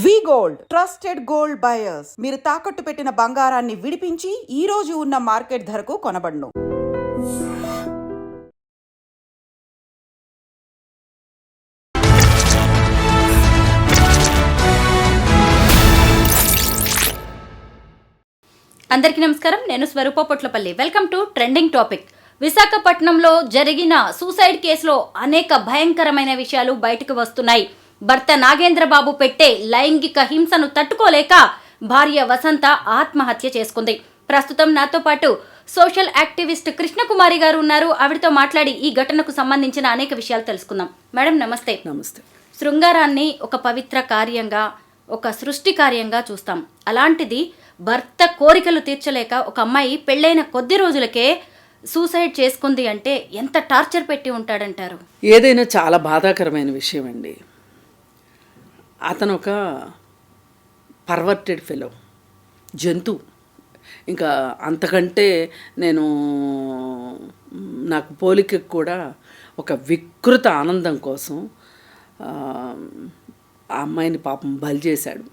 వి gold trusted gold buyers. మీరు తాకట్టు పెట్టిన బంగారాన్ని విడిపించి ఈ రోజు ఉన్న మార్కెట్ ధరకు కొనబడును. అందరికీ నమస్కారం. నేను Swaroopa Potlapalli. Welcome to trending topic. విశాఖపట్నంలో జరిగిన సూసైడ్ కేసులో అనేక భయంకరమైన విషయాలు బయటకు వస్తున్నాయి. భర్త నాగేంద్రబాబు పెట్టే లైంగిక హింసను తట్టుకోలేక భార్య వసంత ఆత్మహత్య చేసుకుంది. ప్రస్తుతం నాతో పాటు సోషల్ యాక్టివిస్ట్ కృష్ణకుమారి గారు ఉన్నారు. ఆవిడతో మాట్లాడి ఈ ఘటనకు సంబంధించిన అనేక విషయాలు తెలుసుకుందాం. మేడం నమస్తే. నమస్తే. శృంగారాన్ని ఒక పవిత్ర కార్యంగా, ఒక సృష్టి కార్యంగా చూస్తాం. అలాంటిది భర్త కోరికలు తీర్చలేక ఒక అమ్మాయి పెళ్ళైన కొద్ది రోజులకే సూసైడ్ చేసుకుంది అంటే ఎంత టార్చర్ పెట్టి ఉంటాడంటారు? ఏదైనా చాలా బాధాకరమైన విషయం అండి. అతను ఒక పర్వర్టెడ్ ఫెలో, జంతువు. ఇంకా అంతకంటే నాకు పోలిక కూడా ఒక వికృత ఆనందం కోసం ఆ అమ్మాయిని పాపం బలి చేశాడు.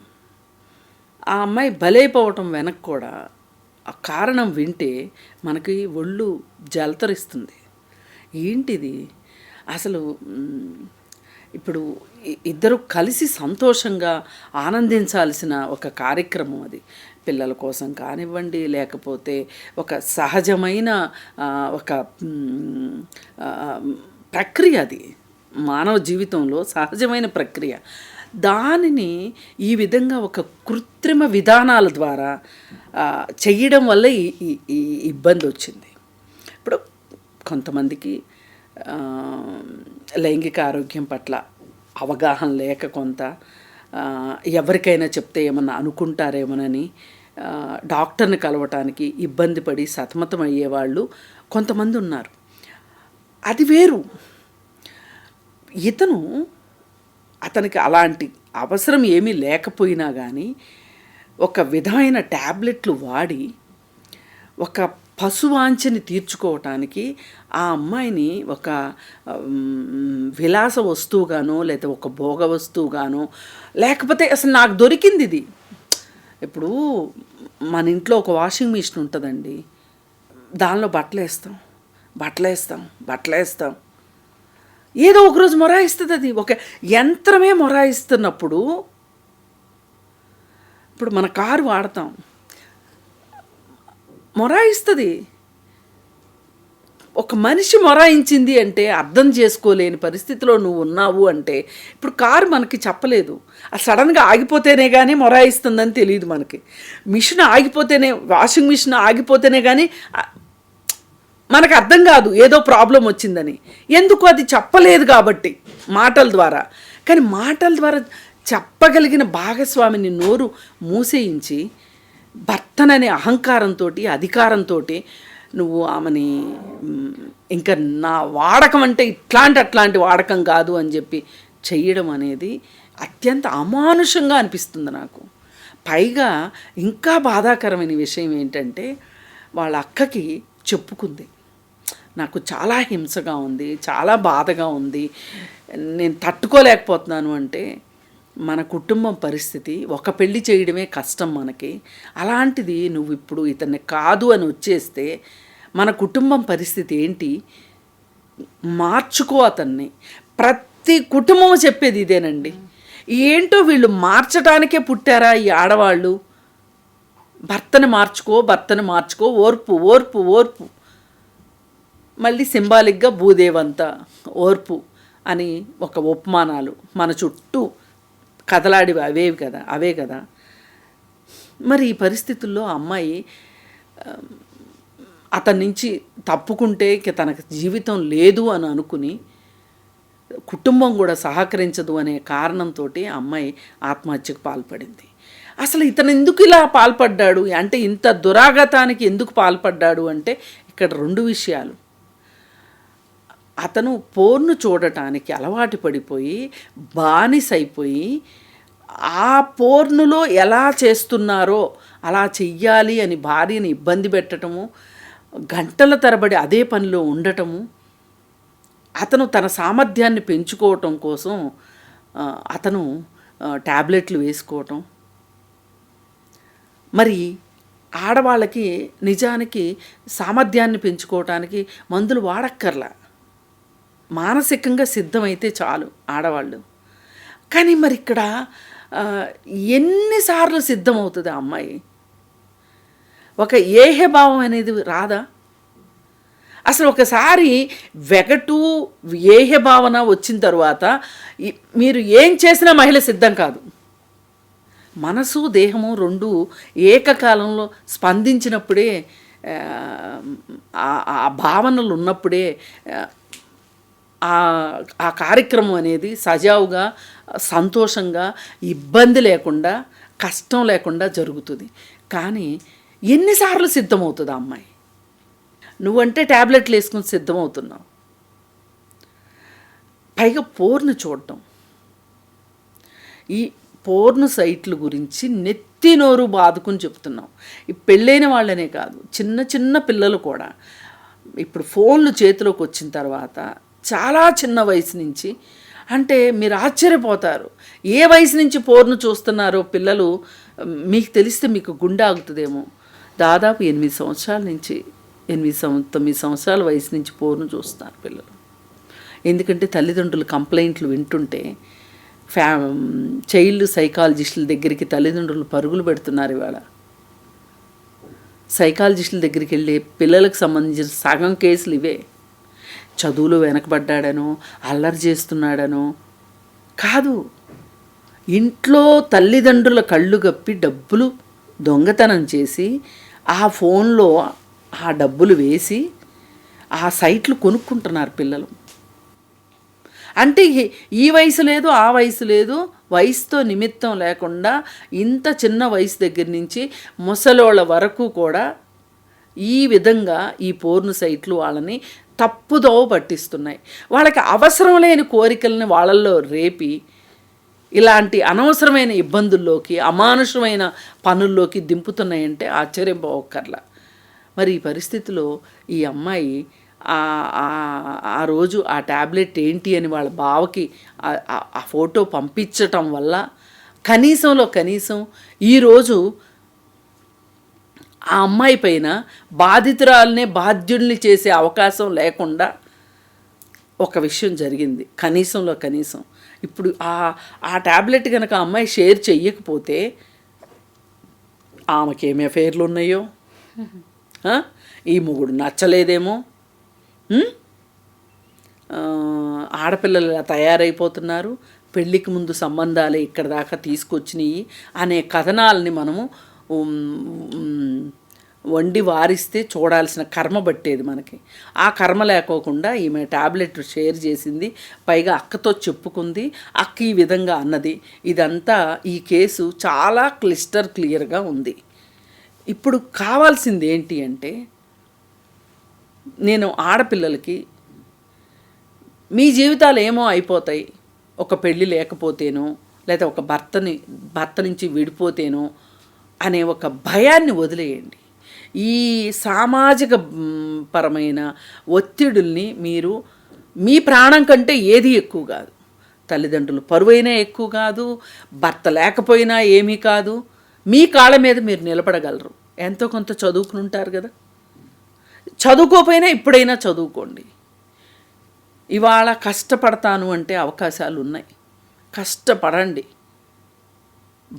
ఆ అమ్మాయి బలైపోవటం వెనక్కి కూడా ఆ కారణం వింటే మనకి ఒళ్ళు జలతరిస్తుంది. ఏంటిది అసలు? ఇప్పుడు ఇద్దరు కలిసి సంతోషంగా ఆనందించాల్సిన ఒక కార్యక్రమం అది. పిల్లల కోసం కానివ్వండి, లేకపోతే ఒక సహజమైన ఒక ప్రక్రియ, అది మానవ జీవితంలో సహజమైన ప్రక్రియ. దానిని ఈ విధంగా ఒక కృత్రిమ విధానాల ద్వారా చేయడం వల్ల ఈ ఇబ్బంది వచ్చింది. ఇప్పుడు కొంతమందికి లైంగిక ఆరోగ్యం పట్ల అవగాహన లేక, కొంత ఎవరికైనా చెప్తే ఏమన్నా అనుకుంటారేమోనని డాక్టర్ని కలవటానికి ఇబ్బంది పడి సతమతం అయ్యేవాళ్ళు కొంతమంది ఉన్నారు. అది వేరు. అతనికి అలాంటి అవసరం ఏమీ లేకపోయినా కానీ ఒక విధమైన ట్యాబ్లెట్లు వాడి ఒక పశువాంఛని తీర్చుకోవటానికి ఆ అమ్మాయిని ఒక విలాస వస్తువుగానో, లేదా ఒక భోగ వస్తువుగానో, లేకపోతే అసలు నాకు దొరికింది ఇది. ఇప్పుడు మన ఇంట్లో ఒక వాషింగ్ మిషన్ ఉంటుందండి, దానిలో బట్టలు వేస్తాం. ఏదో ఒకరోజు మొరాయిస్తుంది. అది ఒక యంత్రమే మొరాయిస్తున్నప్పుడు, ఇప్పుడు మన కారు వాడతాం, మొరాయిస్తుంది. ఒక మనిషి మొరాయించింది అంటే అర్థం చేసుకోలేని పరిస్థితిలో నువ్వు ఉన్నావు అంటే, ఇప్పుడు కారు మనకి చెప్పలేదు. అది సడన్గా ఆగిపోతేనే కానీ మొరాయిస్తుందని తెలియదు మనకి. మిషన్ ఆగిపోతేనే, వాషింగ్ మిషన్ ఆగిపోతేనే కానీ మనకు అర్థం కాదు ఏదో ప్రాబ్లం వచ్చిందని. ఎందుకు? అది చెప్పలేదు కాబట్టి మాటల ద్వారా. కానీ మాటల ద్వారా చెప్పగలిగిన భాగస్వామిని నోరు మూసేయించి, భర్తననే అహంకారంతో, అధికారంతో నువ్వు ఆమెని ఇంకా నా వాడకం అంటే అట్లాంటి వాడకం కాదు అని చెప్పి చెయ్యడం అనేది అత్యంత అమానుషంగా అనిపిస్తుంది నాకు. పైగా ఇంకా బాధాకరమైన విషయం ఏంటంటే, వాళ్ళ అక్కకి చెప్పుకుంది, నాకు చాలా హింసగా ఉంది, చాలా బాధగా ఉంది, నేను తట్టుకోలేకపోతున్నాను అంటే. మన కుటుంబం పరిస్థితి, ఒక పెళ్లి చేయడమే కష్టం మనకి. అలాంటిది నువ్వు ఇప్పుడు ఇతన్ని కాదు అని వచ్చేస్తే మన కుటుంబం పరిస్థితి ఏంటి? మార్చుకో అతన్ని. ప్రతి కుటుంబం చెప్పేది ఇదేనండి. ఏంటో వీళ్ళు మార్చడానికే పుట్టారా ఈ ఆడవాళ్ళు? భర్తని మార్చుకో, ఓర్పు. మళ్ళీ సింబాలిక్గా భూదేవంతా ఓర్పు అని ఒక ఉపమానాలు మన చుట్టూ కదలాడివి అవే కదా. మరి ఈ పరిస్థితుల్లో అమ్మాయి అతని నుంచి తప్పుకుంటే తనకు జీవితం లేదు అని అనుకుని, కుటుంబం కూడా సహకరించదు అనే కారణంతో అమ్మాయి ఆత్మహత్యకు పాల్పడింది. అసలు ఇతను ఎందుకు ఇలా పాల్పడ్డాడు అంటే, ఇంత దురాఘాతానికి ఎందుకు పాల్పడ్డాడు అంటే ఇక్కడ రెండు విషయాలు. అతను పోర్ను చూడటానికి అలవాటు పడిపోయి, బానిసైపోయి, ఆ పోర్నులో ఎలా చేస్తున్నారో అలా చెయ్యాలి అని భార్యని ఇబ్బంది పెట్టడము, గంటల తరబడి అదే పనిలో ఉండటము, అతను తన సామర్థ్యాన్ని పెంచుకోవటం కోసం అతను ట్యాబ్లెట్లు వేసుకోవటం. మరి ఆడవాళ్ళకి నిజానికి సామర్థ్యాన్ని పెంచుకోవటానికి మందులు వాడక్కర్లా, మానసికంగా సిద్ధమైతే చాలు ఆడవాళ్ళు. కానీ మరి ఇక్కడ ఎన్నిసార్లు సిద్ధమవుతుంది ఆ అమ్మాయి? ఒక ఏహ్యభావం అనేది రాదా? అసలు ఒకసారి వెగటు ఏహ్యభావన వచ్చిన తర్వాత మీరు ఏం చేసినా మహిళ సిద్ధం కాదు. మనసు దేహము రెండు ఏకకాలంలో స్పందించినప్పుడే, ఆ భావనలు ఉన్నప్పుడే ఆ కార్యక్రమం అనేది సజావుగా, సంతోషంగా, ఇబ్బంది లేకుండా, కష్టం లేకుండా జరుగుతుంది. కానీ ఎన్నిసార్లు సిద్ధమవుతుంది ఆ అమ్మాయి? నువ్వంటే ట్యాబ్లెట్లు వేసుకుని సిద్ధమవుతున్నావు, పైగా పోర్ను చూడటం. ఈ పోర్ను సైట్ల గురించి నెత్తి నోరు బాదుకుని చెప్తున్నాం. ఈ పెళ్ళైన వాళ్ళనే కాదు, చిన్న చిన్న పిల్లలు కూడా ఇప్పుడు ఫోన్లు చేతిలోకి వచ్చిన తర్వాత చాలా చిన్న వయసు నుంచి, అంటే మీరు ఆశ్చర్యపోతారు ఏ వయసు నుంచి పోర్ను చూస్తున్నారో పిల్లలు. మీకు తెలిస్తే మీకు గుండె ఆగుతుందేమో. దాదాపు 8 సంవత్సరాల నుంచి 9 సంవత్సరాల వయసు నుంచి పోర్ను చూస్తున్నారు పిల్లలు. ఎందుకంటే తల్లిదండ్రులు కంప్లైంట్లు వింటుంటే చైల్డ్ సైకాలజిస్టుల దగ్గరికి తల్లిదండ్రులు పరుగులు పెడుతున్నారు. ఇవాళ సైకాలజిస్టుల దగ్గరికి వెళ్ళి పిల్లలకు సంబంధించిన సగం కేసులు ఇవే. చదువులో వెనకబడ్డాడనో, అల్లరి చేస్తున్నాడనో కాదు, ఇంట్లో తల్లిదండ్రుల కళ్ళు గప్పి డబ్బులు దొంగతనం చేసి ఆ ఫోన్లో ఆ డబ్బులు వేసి ఆ సైట్లు కొనుక్కుంటున్నారు పిల్లలు. అంటే ఈ వయసు లేదు, ఆ వయసు లేదు, వయసుతో నిమిత్తం లేకుండా ఇంత చిన్న వయసు దగ్గర నుంచి ముసలోళ్ళ వరకు కూడా ఈ విధంగా ఈ పోర్ను సైట్లు వాళ్ళని తప్పుదోవ పట్టిస్తున్నాయి. వాళ్ళకి అవసరం లేని కోరికల్ని వాళ్ళల్లో రేపి ఇలాంటి అనవసరమైన ఇబ్బందుల్లోకి, అమానుషమైన పనుల్లోకి దింపుతున్నాయంటే ఆశ్చర్యపోవక్కర్లా. మరి ఈ పరిస్థితిలో ఈ అమ్మాయి ఆ రోజు ఆ ట్యాబ్లెట్ ఏంటి అని వాళ్ళ బావకి ఆ ఫోటో పంపించటం వల్ల కనీసం ఈరోజు ఆ అమ్మాయి పైన బాధితురాలనే బాధ్యుల్ని చేసే అవకాశం లేకుండా ఒక విషయం జరిగింది. కనీసం ఇప్పుడు ఆ ట్యాబ్లెట్ కనుక ఆ అమ్మాయి షేర్ చెయ్యకపోతే ఆమెకేమి అఫైర్లు ఉన్నాయో, ఈ మొగుడు నచ్చలేదేమో, ఆడపిల్లలు ఇలా తయారైపోతున్నారు, పెళ్ళికి ముందు సంబంధాలే ఇక్కడ దాకా తీసుకొచ్చినాయి అనే కథనాలని మనము వండి వారిస్తే చూడాల్సిన కర్మ పట్టేది మనకి. ఆ కర్మ లేకోకుండా ఈమె ట్యాబ్లెట్ షేర్ చేసింది, పైగా అక్కతో చెప్పుకుంది, అక్క ఈ విధంగా అన్నది. ఇదంతా ఈ కేసు చాలా క్లియర్గా ఉంది. ఇప్పుడు కావాల్సింది ఏంటి అంటే, నేను ఆడపిల్లలకి మీ జీవితాలు ఏమో అయిపోతాయి, ఒక పెళ్ళి లేకపోతేనో లేదా ఒక భర్త నుంచి విడిపోతేనో అనే ఒక భయాన్ని వదిలేయండి. ఈ సామాజిక పరమైన ఒత్తిడుల్ని మీరు మీ ప్రాణం కంటే ఏది ఎక్కువ కాదు. తల్లిదండ్రులు పరువైనా ఎక్కువ కాదు, భర్త లేకపోయినా ఏమీ కాదు. మీ కాళ్ళ మీద మీరు నిలబడగలరు. ఎంతో కొంత చదువుకుని ఉంటారు కదా, చదువుకోపోయినా ఇప్పుడైనా చదువుకోండి. ఇవాళ కష్టపడతాను అంటే అవకాశాలు ఉన్నాయి, కష్టపడండి.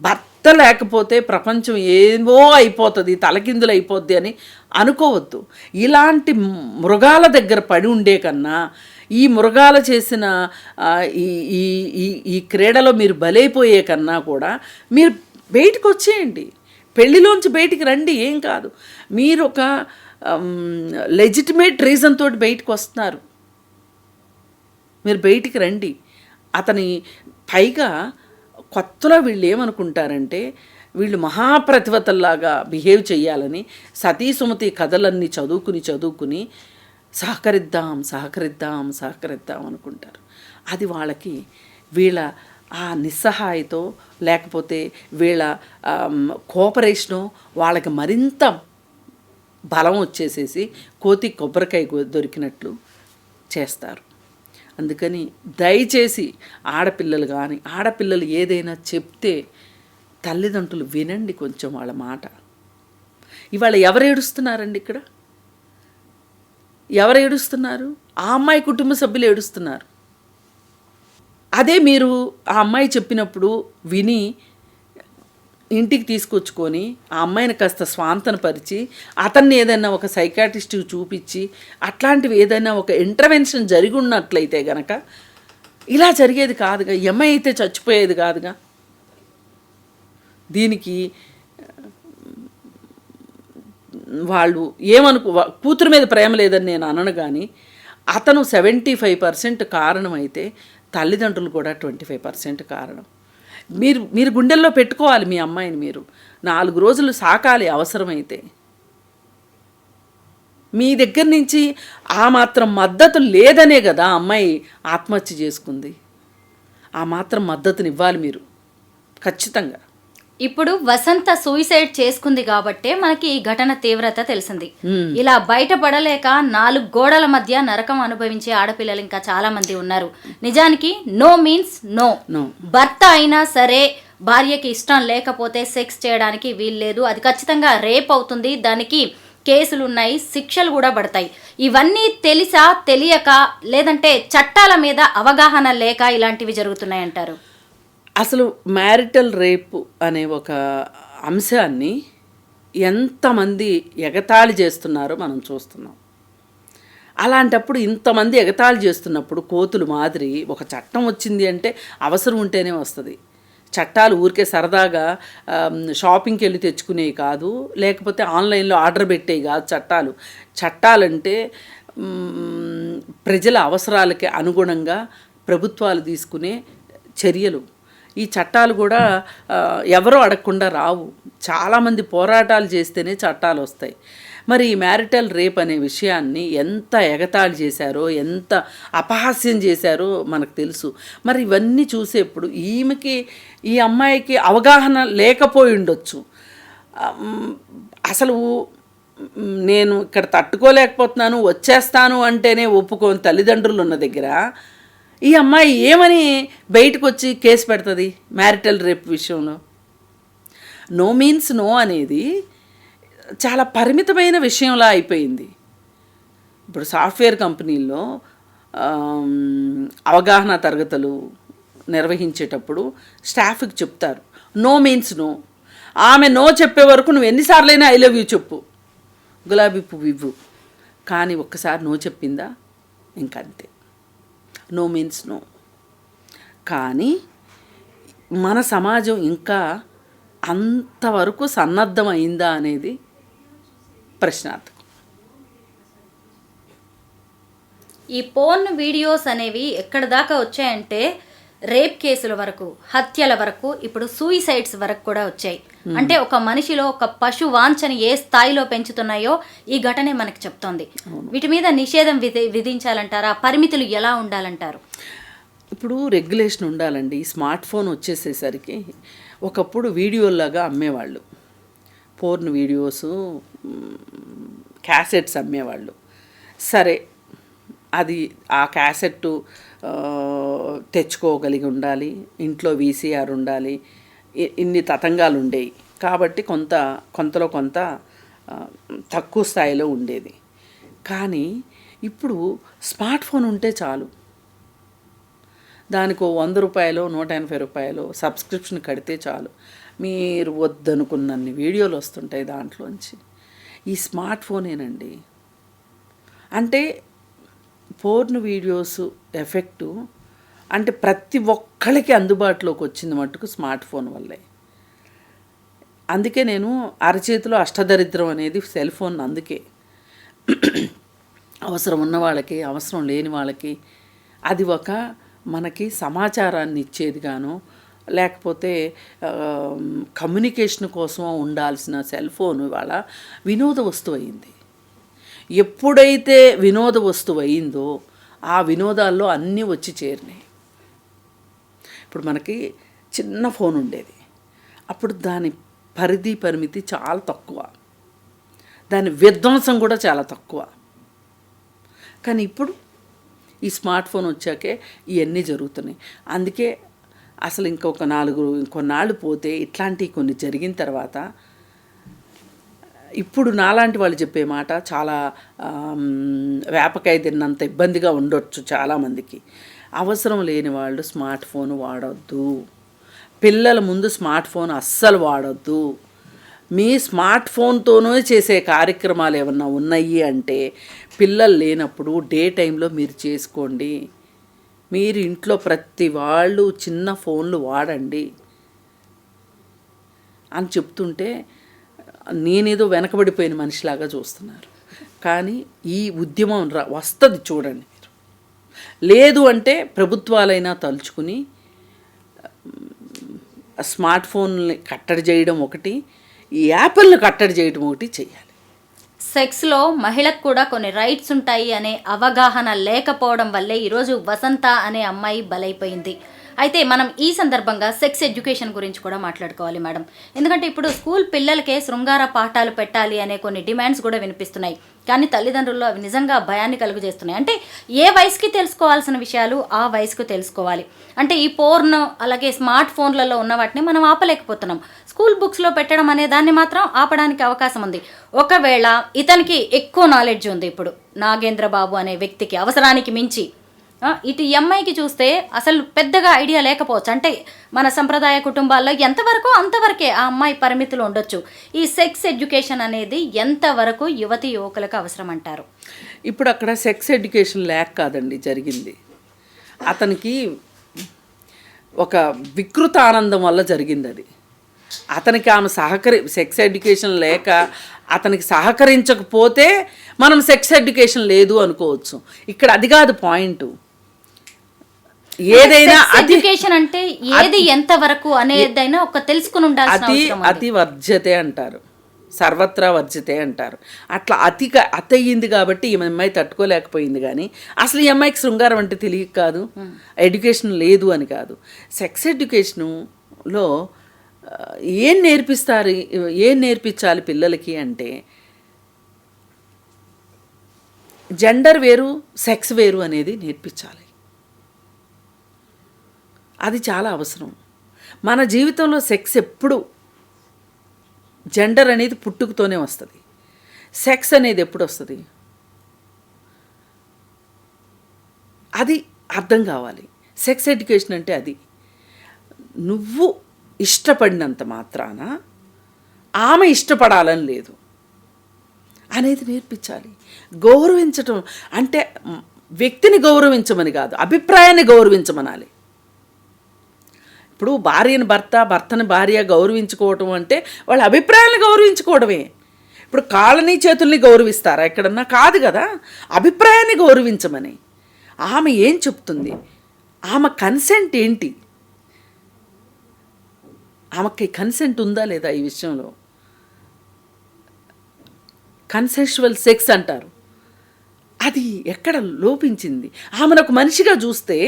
భర్త లేకపోతే ప్రపంచం ఏమో అయిపోతుంది, తలకిందులు అయిపోద్ది అని అనుకోవద్దు. ఇలాంటి మృగాల దగ్గర పడి ఉండే కన్నా, ఈ మృగాలు చేసిన ఈ క్రీడలో మీరు బలైపోయే కన్నా కూడా మీరు బయటకు వచ్చేయండి, పెళ్ళిలోంచి బయటికి రండి. ఏం కాదు, మీరు ఒక లెజిటిమేట్ రీజన్ తోటి బయటకు వస్తున్నారు, మీరు బయటికి రండి. అతని పైగా కొత్తలో వీళ్ళు ఏమనుకుంటారంటే, వీళ్ళు మహాప్రతిభతల్లాగా బిహేవ్ చేయాలని సతీ సుమతి కథలన్నీ చదువుకుని సహకరిద్దాం అనుకుంటారు. అది వాళ్ళకి వీళ్ళ ఆ నిస్సహాయతో లేకపోతే వీళ్ళ కోఆపరేషను వాళ్ళకి మరింత బలం వచ్చేసేసి కోతి కొబ్బరికాయ దొరికినట్లు చేస్తారు. అందుకని దయచేసి ఆడపిల్లలు ఏదైనా చెప్తే తల్లిదండ్రులు వినండి కొంచెం వాళ్ళ మాట. ఇవాళ ఎవరు ఏడుస్తున్నారండి ఇక్కడ? ఎవరు ఏడుస్తున్నారు? ఆ అమ్మాయి కుటుంబ సభ్యులు ఏడుస్తున్నారు. అదే మీరు ఆ అమ్మాయి చెప్పినప్పుడు విని ఇంటికి తీసుకొచ్చుకొని ఆ అమ్మాయిని కాస్త స్వాంతనపరిచి అతన్ని ఏదైనా ఒక సైకాట్రిస్ట్కి చూపించి అట్లాంటివి ఏదైనా ఒక ఇంటర్వెన్షన్ జరిగి ఉన్నట్లయితే గనక ఇలా జరిగేది కాదుగా. ఈ అమ్మాయి అయితే చచ్చిపోయేది కాదుగా. దీనికి వాళ్ళు కూతురు మీద ప్రేమ లేదని నేను అనను, కానీ అతను 75% కారణమైతే తల్లిదండ్రులు కూడా 25% కారణం. మీరు గుండెల్లో పెట్టుకోవాలి మీ అమ్మాయిని. మీరు 4 రోజులు సాకాలి అవసరమైతే. మీ దగ్గర నుంచి ఆ మాత్రం మద్దతు లేదనే కదా అమ్మాయి ఆత్మహత్య చేసుకుంది. ఆ మాత్రం మద్దతుని ఇవ్వాలి మీరు ఖచ్చితంగా. ఇప్పుడు వసంత సూసైడ్ చేసుకుంది కాబట్టే మనకి ఈ ఘటన తీవ్రత తెలిసింది. ఇలా బయటపడలేక 4 గోడల మధ్య నరకం అనుభవించే ఆడపిల్లలు ఇంకా చాలా మంది ఉన్నారు. నిజానికి నో మీన్స్ నో. భర్త అయినా సరే భార్యకి ఇష్టం లేకపోతే సెక్స్ చేయడానికి వీల్లేదు. అది ఖచ్చితంగా రేప్ అవుతుంది. దానికి కేసులు ఉన్నాయి, శిక్షలు కూడా పడతాయి. ఇవన్నీ తెలిసా తెలియక, లేదంటే చట్టాల మీద అవగాహన లేక ఇలాంటివి జరుగుతున్నాయంటారు? అసలు మ్యారిటల్ రేప్ అనే ఒక అంశాన్ని ఎంతమంది ఎగతాళి చేస్తున్నారో మనం చూస్తున్నాం. అలాంటప్పుడు ఇంతమంది ఎగతాళి చేస్తున్నప్పుడు కోతులు మాదిరి ఒక చట్టం వచ్చింది అంటే అవసరం ఉంటేనే వస్తుంది. చట్టాలు ఊరికే సరదాగా షాపింగ్కి వెళ్ళి తెచ్చుకునేవి కాదు, లేకపోతే ఆన్లైన్లో ఆర్డర్ పెట్టేవి కాదు. చట్టాలంటే ప్రజల అవసరాలకి అనుగుణంగా ప్రభుత్వాలు తీసుకునే చర్యలు. ఈ చట్టాలు కూడా ఎవరో అడగకుండా రావు. చాలామంది పోరాటాలు చేస్తేనే చట్టాలు వస్తాయి. మరి ఈ మ్యారిటల్ రేప్ అనే విషయాన్ని ఎంత ఎగతాళి చేశారో, ఎంత అపహాస్యం చేశారో మనకు తెలుసు. మరి ఇవన్నీ చూసేప్పుడు ఈ అమ్మాయికి అవగాహన లేకపోయి ఉండొచ్చు. అసలు నేను ఇక్కడ తట్టుకోలేకపోతున్నాను, వచ్చేస్తాను అంటేనే ఒప్పుకోని తల్లిదండ్రులు ఉన్న దగ్గర ఈ అమ్మాయి ఏమని బయటకు వచ్చి కేసు పెడుతుంది మ్యారిటల్ రేప్ విషయంలో? నో మీన్స్ నో అనేది చాలా పరిమితమైన విషయంలా అయిపోయింది. ఇప్పుడు సాఫ్ట్వేర్ కంపెనీల్లో అవగాహన తరగతులు నిర్వహించేటప్పుడు స్టాఫ్కి చెప్తారు నో మీన్స్ నో. ఆమె నో చెప్పే వరకు నువ్వు ఎన్నిసార్లైనా ఐ లవ్ యూ చెప్పు, గులాబీ పువ్వు ఇవ్వు. కానీ ఒక్కసారి నో చెప్పిందా ఇంకంతే, నో మీన్స్ నో. కానీ మన సమాజం ఇంకా అంతవరకు సన్నద్ధమైందా అనేది ప్రశ్నార్థకం. ఈ పోర్న్ వీడియోస్ అనేవి ఎక్కడి దాకా వచ్చాయంటే రేప్ కేసుల వరకు, హత్యల వరకు, ఇప్పుడు సూయిసైడ్స్ వరకు కూడా వచ్చాయి. అంటే ఒక మనిషిలో ఒక పశు వాంఛని ఏ స్థాయిలో పెంచుతున్నాయో ఈ ఘటనే మనకు చెప్తోంది. వీటి మీద నిషేధం విధించాలంటారా? పరిమితులు ఎలా ఉండాలంటారు? ఇప్పుడు రెగ్యులేషన్ ఉండాలండి. ఈ స్మార్ట్ ఫోన్ వచ్చేసేసరికి ఒకప్పుడు వీడియోలాగా అమ్మేవాళ్ళు, పోర్న్ వీడియోసు, క్యాసెట్స్ అమ్మేవాళ్ళు. సరే, అది ఆ క్యాసెట్టు తెచ్చుకోగలిగి ఉండాలి, ఇంట్లో వీసీఆర్ ఉండాలి, ఇన్ని తతంగాలు ఉండేవి కాబట్టి కొంతలో కొంత తక్కువ స్థాయిలో ఉండేది. కానీ ఇప్పుడు స్మార్ట్ ఫోన్ ఉంటే చాలు, దానికి ₹100 ₹180 సబ్స్క్రిప్షన్ కడితే చాలు, మీరు వద్దనుకున్నన్ని వీడియోలు వస్తుంటాయి దాంట్లోంచి. ఈ స్మార్ట్ ఫోనేనండి. అంటే పోర్న్ వీడియోస్ ఎఫెక్టు అంటే ప్రతి ఒక్కరికి అందుబాటులోకి వచ్చింది మట్టుకు స్మార్ట్ ఫోన్ వల్లే. అందుకే నేను అరచేతిలో అష్టదరిద్రం అనేది సెల్ ఫోన్. అందుకే అవసరం ఉన్న వాళ్ళకి, అవసరం లేని వాళ్ళకి అది ఒక మనకి సమాచారాన్ని ఇచ్చేదిగాను, లేకపోతే కమ్యూనికేషన్ కోసం ఉండాల్సిన సెల్ ఫోన్ ఇవాళ వినోద వస్తువు అయింది. ఎప్పుడైతే వినోద వస్తువు అయిందో ఆ వినోదాల్లో అన్నీ వచ్చి చేరినాయి. ఇప్పుడు మనకి చిన్న ఫోన్ ఉండేది, అప్పుడు దాని పరిమితి చాలా తక్కువ, దాని విధ్వంసం కూడా చాలా తక్కువ. కానీ ఇప్పుడు ఈ స్మార్ట్ ఫోన్ వచ్చాకే ఇవన్నీ జరుగుతున్నాయి. అందుకే అసలు ఇంకొన్నాళ్ళు పోతే ఇట్లాంటివి కొన్ని జరిగిన తర్వాత ఇప్పుడు నాలాంటి వాళ్ళు చెప్పే మాట చాలా వేపకాయ తిన్నంత ఇబ్బందిగా ఉండొచ్చు చాలామందికి. అవసరం లేని వాళ్ళు స్మార్ట్ ఫోన్ వాడొద్దు. పిల్లల ముందు స్మార్ట్ ఫోన్ అస్సలు వాడొద్దు. మీ స్మార్ట్ ఫోన్తోనే చేసే కార్యక్రమాలు ఏమన్నా ఉన్నాయి అంటే పిల్లలు లేనప్పుడు డే టైంలో మీరు చేసుకోండి. మీరు ఇంట్లో ప్రతి వాళ్ళు చిన్న ఫోన్లు వాడండి అని చెప్తుంటే నేనేదో వెనకబడిపోయిన మనిషిలాగా చూస్తున్నారు. కానీ ఈ ఉద్యమం వస్తుంది చూడండి మీరు. లేదు అంటే ప్రభుత్వాలైనా తలుచుకుని స్మార్ట్ ఫోన్ని కట్టడి చేయడం ఒకటి, ఈ యాప్లను కట్టడి చేయడం ఒకటి చేయాలి. సెక్స్లో మహిళకు కూడా కొన్ని రైట్స్ ఉంటాయి అనే అవగాహన లేకపోవడం వల్లే ఈరోజు వసంత అనే అమ్మాయి బలైపోయింది. అయితే మనం ఈ సందర్భంగా సెక్స్ ఎడ్యుకేషన్ గురించి కూడా మాట్లాడుకోవాలి మేడం. ఎందుకంటే ఇప్పుడు స్కూల్ పిల్లలకే శృంగార పాఠాలు పెట్టాలి అనే కొన్ని డిమాండ్స్ కూడా వినిపిస్తున్నాయి. కానీ తల్లిదండ్రుల్లో అవి నిజంగా భయాన్ని కలుగజేస్తున్నాయి. అంటే ఏ వయసుకి తెలుసుకోవాల్సిన విషయాలు ఆ వయసుకు తెలుసుకోవాలి. అంటే ఈ పోర్న్ అలాగే స్మార్ట్ ఫోన్లలో ఉన్న వాటిని మనం ఆపలేకపోతున్నాం. స్కూల్ బుక్స్లో పెట్టడం అనే దాన్ని మాత్రం ఆపడానికి అవకాశం ఉంది. ఒకవేళ ఇతనికి ఎక్కువ నాలెడ్జ్ ఉంది, ఇప్పుడు నాగేంద్ర బాబు అనే వ్యక్తికి అవసరానికి మించి, ఇటు అమ్మాయికి చూస్తే అసలు పెద్దగా ఐడియా లేకపోవచ్చు. అంటే మన సంప్రదాయ కుటుంబాల్లో ఎంతవరకు అంతవరకే ఆ అమ్మాయి పరిమితులు ఉండొచ్చు. ఈ సెక్స్ ఎడ్యుకేషన్ అనేది ఎంతవరకు యువతి యువకులకు అవసరం అంటారు? ఇప్పుడు అక్కడ సెక్స్ ఎడ్యుకేషన్ లేక కాదండి జరిగింది, అతనికి ఒక వికృత ఆనందం వల్ల జరిగింది అది. అతనికి ఆమె సెక్స్ ఎడ్యుకేషన్ లేక అతనికి సహకరించకపోతే మనం సెక్స్ ఎడ్యుకేషన్ లేదు అనుకోవచ్చు. ఇక్కడ అది కాదు పాయింట్. ఏదైనా ఎడ్యుకేషన్ అంటే ఏది ఎంత వరకు అనేదైనా ఒక తెలుసుకుని ఉండాల్సిన అవసరం ఉంది. అతి వర్జ్యతే అంటారు, సర్వత్రా వర్జ్యతే అంటారు. అట్లా అయ్యింది కాబట్టి ఈ అమ్మాయి తట్టుకోలేకపోయింది. కానీ అసలు ఈ అమ్మాయికి శృంగారం అంటే తెలియక కాదు, ఎడ్యుకేషన్ లేదు అని కాదు. సెక్స్ ఎడ్యుకేషన్లో ఏం నేర్పించాలి పిల్లలకి అంటే జెండర్ వేరు సెక్స్ వేరు అనేది నేర్పించాలి. అది చాలా అవసరం. మన జీవితంలో సెక్స్ ఎప్పుడు జెండర్ అనేది పుట్టుకతోనే వస్తుంది, సెక్స్ అనేది ఎప్పుడు వస్తుంది అది అర్థం కావాలి. సెక్స్ ఎడ్యుకేషన్ అంటే అది నువ్వు ఇష్టపడినంత మాత్రాన ఆమె ఇష్టపడాలని లేదు అనేది నేర్పించాలి. గౌరవించటం అంటే వ్యక్తిని గౌరవించమని కాదు, అభిప్రాయాన్ని గౌరవించమనాలి. ఇప్పుడు భర్తని భార్య గౌరవించుకోవటం అంటే వాళ్ళ అభిప్రాయాలను గౌరవించుకోవడమే. ఇప్పుడు కాళ్ళని చేతుల్ని గౌరవిస్తారా ఎక్కడన్నా? కాదు కదా. అభిప్రాయాన్ని గౌరవించమని. ఆమె ఏం చెప్తుంది, ఆమె కన్సెంట్ ఏంటి, ఆమెకి కన్సెంట్ ఉందా లేదా ఈ విషయంలో. కన్సెన్షువల్ సెక్స్ అంటారు, అది ఎక్కడ లోపించింది. ఆమెను ఒక మనిషిగా చూస్తే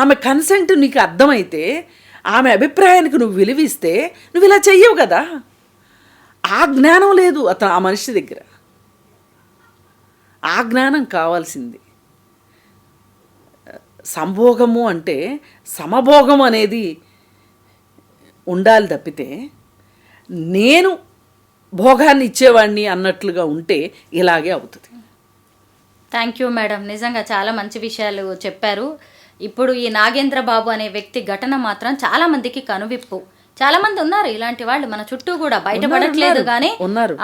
ఆమె కన్సెంట్ నీకు అర్థమైతే ఆమె అభిప్రాయానికి నువ్వు విలువిస్తే నువ్వు ఇలా చెయ్యవు కదా. ఆ జ్ఞానం లేదు ఆ మనిషి దగ్గర. ఆ జ్ఞానం కావాల్సింది. సంభోగము అంటే సమభోగం అనేది ఉండాలి తప్పితే నేను భోగాన్ని ఇచ్చేవాడిని అన్నట్లుగా ఉంటే ఇలాగే అవుతుంది. థ్యాంక్ యూ మేడం, నిజంగా చాలా మంచి విషయాలు చెప్పారు. ఇప్పుడు ఈ నాగేంద్ర బాబు అనే వ్యక్తి ఘటన మాత్రం చాలా మందికి కనువిప్పు. చాలా మంది ఉన్నారు ఇలాంటి వాళ్ళు మన చుట్టూ కూడా, బయటపడట్లేదు కానీ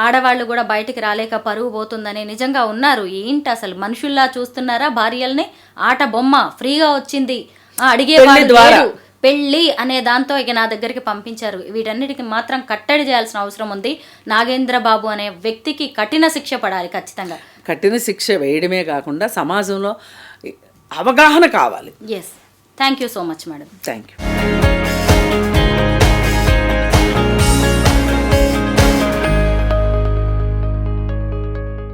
ఆడవాళ్ళు కూడా బయటికి రాలేక పరువు పోతుందని నిజంగా ఉన్నారు. ఏంటి అసలు మనుషుల్లా చూస్తున్నారా భార్యల్ని? ఆట బొమ్మ ఫ్రీగా వచ్చింది, అడిగే వాళ్ళు పెళ్ళి అనే దాంతో ఇక నా దగ్గరికి పంపించారు. వీటన్నిటికి మాత్రం కట్టడి చేయాల్సిన అవసరం ఉంది. నాగేంద్ర బాబు అనే వ్యక్తికి కఠిన శిక్ష పడాలి ఖచ్చితంగా. కఠిన శిక్ష వేయడమే కాకుండా సమాజంలో అవగాహన కావాలి. Yes, thank you so much madam. Thank you.